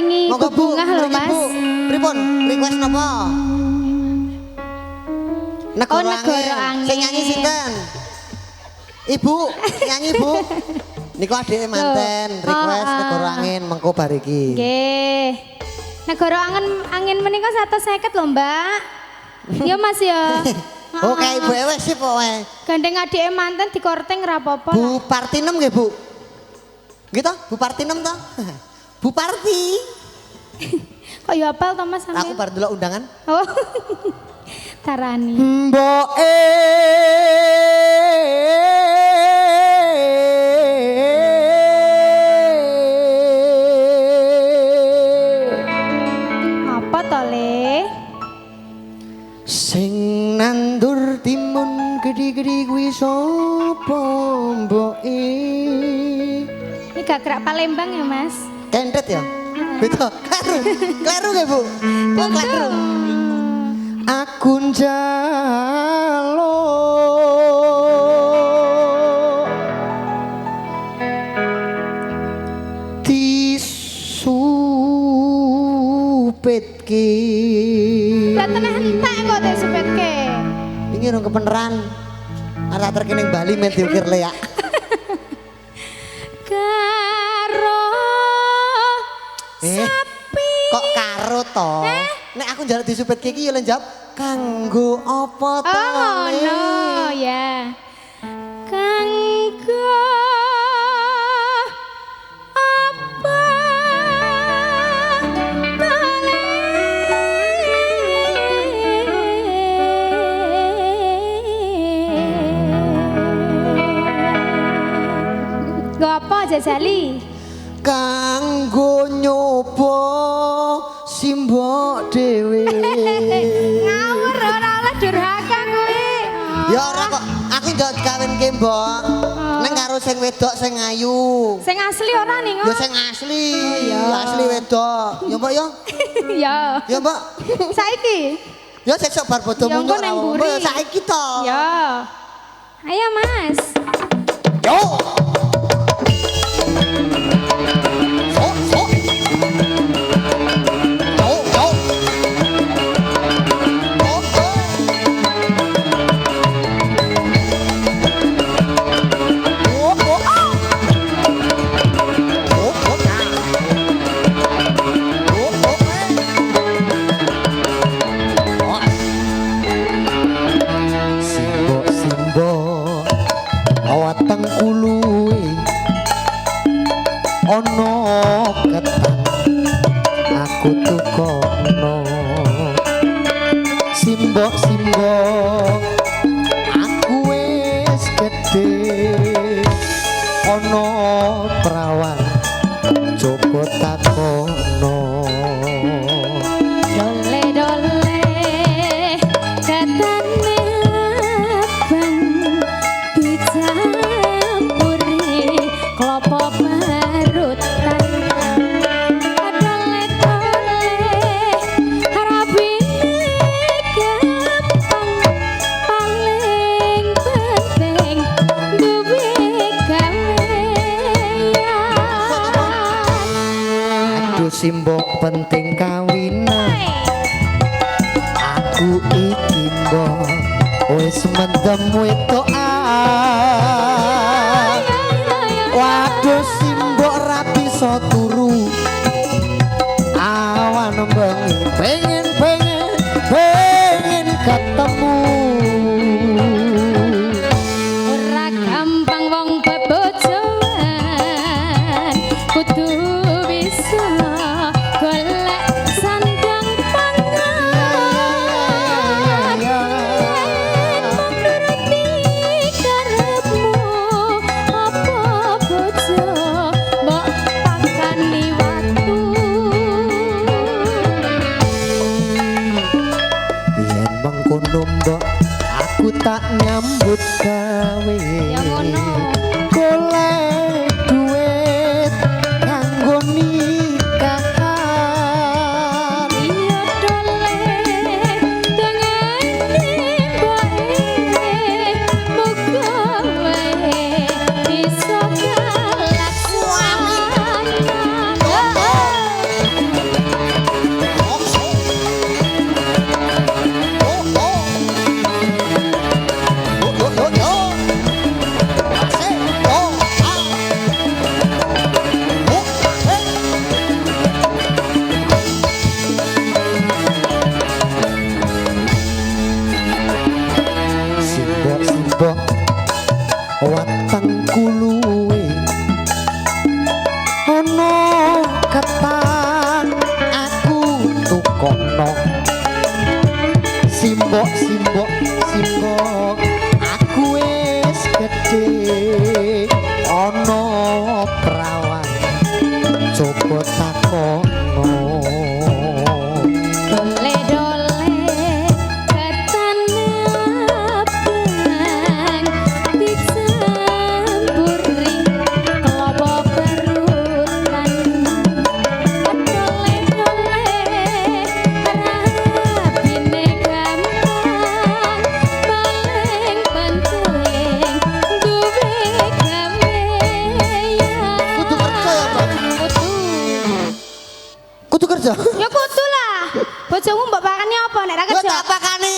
maringi bebungah lho Mas. Pripun? Request napa? Negara Angin. Sing nyanyi sinten? Ibu, nyanyi Bu. Niku adike manten request Negara Angin mengko bar iki. Nggih. Negara Angin menika 150 lho Mbak. Ya Mas ya. Oke Ibu wis sip kok wae. Gandeng adike manten dikorting ora apa-apa. Bu Partinem nggih Bu. Nggih to? Bu Partinem to? Bu Parti. Kok ya apal to Mas sampean? Aku bar delok undangan. Oh. Tarani. Mboke apa to Le? sing nandur timun gede-gede kuwi sapa mboke? Ini gak gerak Palembang ya Mas? Kendet ya? Betul. Kleru nggih Bu? Kok kleru? Aku njaluk disupetke. Lah teneh entek kok disupetke. Ini rong kebeneran. Arek terkene Bali men diukir le ya. Karo sapi. Kok karo to? Nek aku njaluk disupetke iki ya njawab kanggo apa to? Oh no ya. Kanggo apa Go apa Jajali? Kanggo nyoba simbok dhewe. Ngawur ora oleh durhaka kuwi. Ya ora kok aku njok kawinke mbok. Neng karo sing wedok sing ayu. Sing asli ora ning. Ya sing asli. Asli wedok. Ya Mbok ya. Ya. Ya Mbok. Saiki. Ya sesuk bar bodo Ya, muncul engko nang mburi. ya saiki to. Ya. Ayo Mas. Yo. Sok sok. Yo yo. Oh, oh. Oh, oh, ah. Oh, oh, ah. Oh, oh, oh. Simbok-simbok awateng uluwe ono ketang aku tukono. Simbok-simbok aku wis gedhe ono prawan Joko takono. Dole dole katane abang dicampuri klopo barutan. Dole dole harapine gampang paling penting duwe gawean. Aduh simbok penting kawinan. Aku iki mbok wis mendem wedokan. Waduh simbok ra bisa turu. Awan bengi pengen ketemu. Ora gampang wong bebojoan kudu bisa golek sandang pangan. Menuruti karepmu apa bojo mbok pakani watu. Yen mengkono mbok aku tak nyambut gawe. Ya ngono. Golek duit kanggo nikahan. Iya dole dengane bae muga wae bisa kalaksanan. iku luwe ana ketan aku tukono simbok aku wis gedhe ana prawan coba takono Dole-dole ketan abang dicampuri klopo perutan. Dole-dole rabine gampang paling penting duwe gawean. Kudu kerja ya, Mbak? Kudu kerja. Ya kudu lah. Bojomu mbok pakani apa nek ra Yo kerja? tak pakani.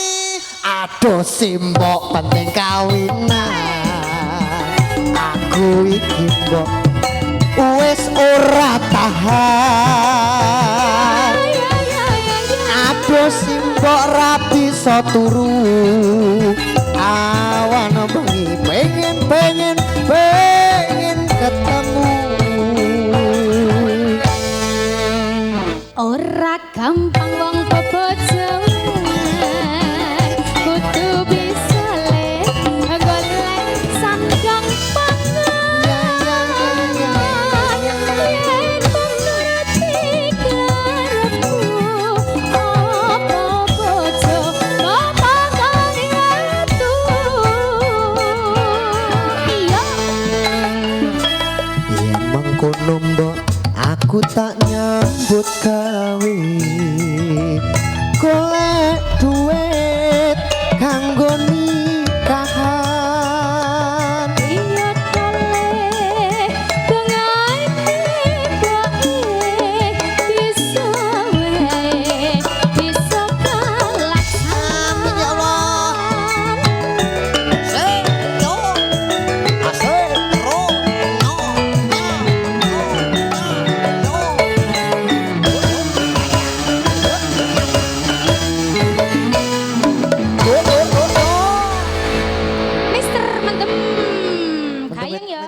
Aduh simbok penting kawinan. Aku iki mbok wis ora tahan. Aduh simbok ra bisa turu. Awan bengi pengen ketemu. Ora gampang wong bebojoan kudu bisa le golek sandang pangan yen menuruti karepku apa bojo apa karyatu iya Yen mengkono mbok aku tak nyambut gawe golek duit kanggo nikahan iya tole bengai tibae bisa wae bisa Amin ya Allah. Seyo asal terus no Mister Mentem kayang ya.